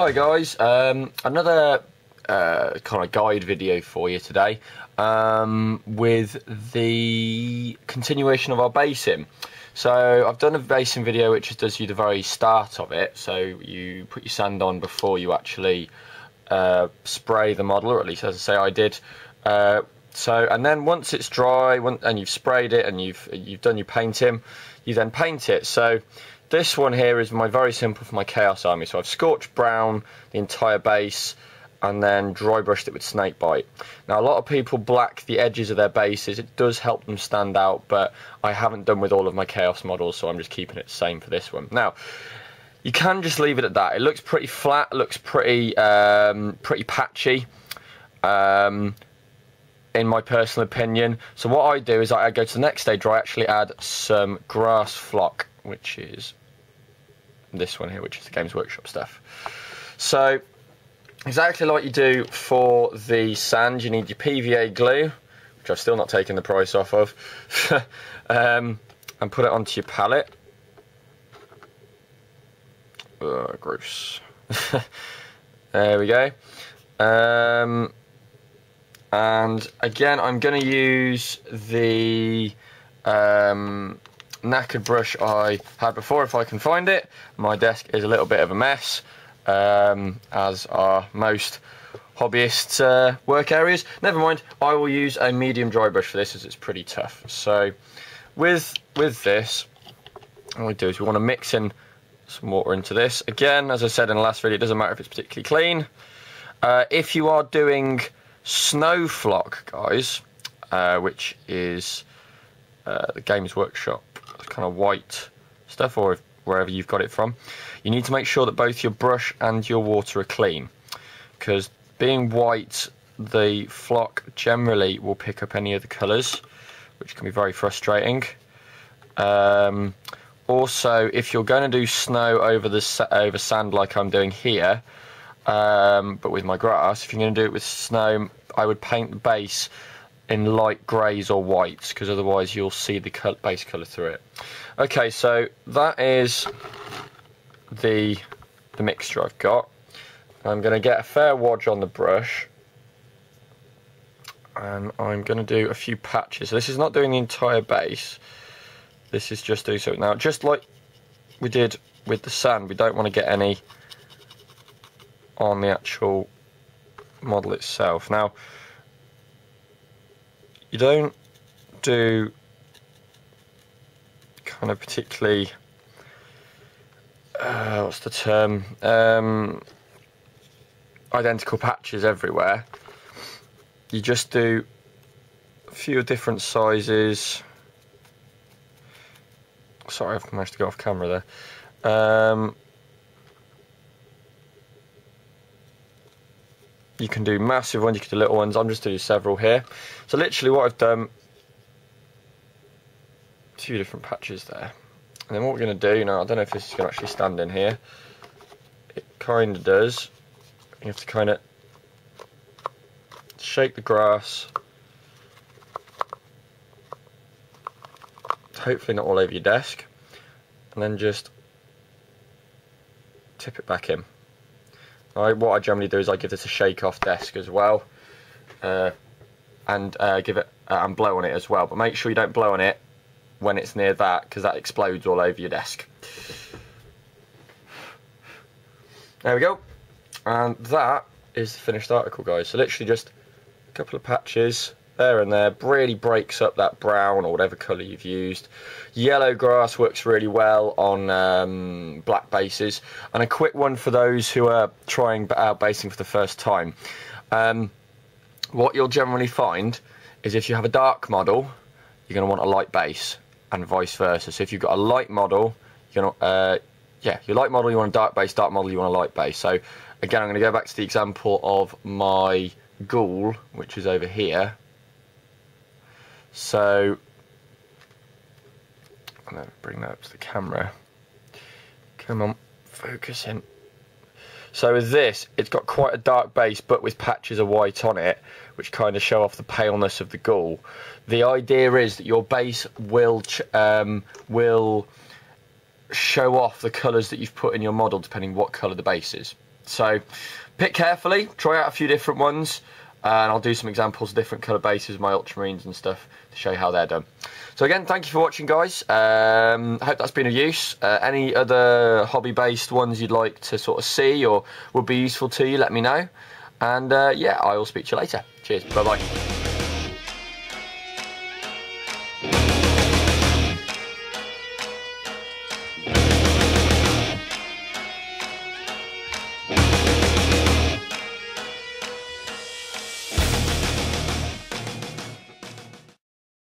Hi guys, another kind of guide video for you today with the continuation of our basing. So I've done a basing video which just does you the very start of it, so you put your sand on before you actually spray the model, or at least as I say I did. And then once it's dry and you've sprayed it and you've done your painting, you then paint it. So this one here is very simple for my Chaos Army. So I've scorched brown the entire base and then dry brushed it with snakebite. Now a lot of people black the edges of their bases. It does help them stand out, but I haven't done with all of my Chaos models, so I'm just keeping it the same for this one. Now you can just leave it at that. It looks pretty flat, looks pretty patchy. In my personal opinion. So what I do is I go to the next stage where I actually add some grass flock, which is this one here, which is the Games Workshop stuff. So exactly like you do for the sand, you need your PVA glue, which I've still not taken the price off of, and put it onto your palette. Gross. There we go. And again, I'm going to use the knackered brush I had before if I can find it. My desk is a little bit of a mess, as are most hobbyists' work areas. Never mind, I will use a medium dry brush for this as it's pretty tough. So with this, what we do is we want to mix in some water into this. Again, as I said in the last video, it doesn't matter if it's particularly clean. If you are doing snow flock, guys, which is the Games Workshop kind of white stuff, or wherever you've got it from, you need to make sure that both your brush and your water are clean, because being white, the flock generally will pick up any of the colours, which can be very frustrating. Also, if you're going to do snow over sand like I'm doing here, but with my grass, if you're going to do it with snow, I would paint the base in light greys or whites, because otherwise you'll see the base colour through it. Okay, so that is the mixture I've got. I'm going to get a fair wodge on the brush, and I'm going to do a few patches. So this is not doing the entire base, this is just doing something. Now, just like we did with the sand, we don't want to get any on the actual model itself. Now, you don't do kind of particularly, what's the term, identical patches everywhere. You just do a few different sizes. Sorry, I've managed to go off camera there. You can do massive ones, you can do little ones. I'm just doing several here. So literally what I've done, a few different patches there. And then what we're going to do, now I don't know if this is going to actually stand in here. It kind of does. You have to kind of shake the grass. Hopefully not all over your desk. And then just tip it back in. What I generally do is I give this a shake off desk as well, and give it and blow on it as well. But make sure you don't blow on it when it's near that, because that explodes all over your desk. There we go, and that is the finished article, guys. So literally just a couple of patches there and there, really breaks up that brown or whatever colour you've used. Yellow grass works really well on black bases. And a quick one for those who are trying out basing for the first time. What you'll generally find is if you have a dark model, you're going to want a light base, and vice versa. So if you've got a light model, you're gonna, your light model you want a dark base, dark model you want a light base. So again, I'm going to go back to the example of my ghoul, which is over here. So I'm going to bring that up to the camera. Come on, focus in. So with this, it's got quite a dark base, but with patches of white on it, which kind of show off the paleness of the ghoul. The idea is that your base will show off the colours that you've put in your model, depending what colour the base is. So pick carefully, try out a few different ones, and I'll do some examples of different colour bases with my ultramarines and stuff to show you how they're done. So again, thank you for watching, guys. I hope that's been of use. Any other hobby-based ones you'd like to sort of see or would be useful to you, let me know. And yeah, I will speak to you later. Cheers, bye-bye.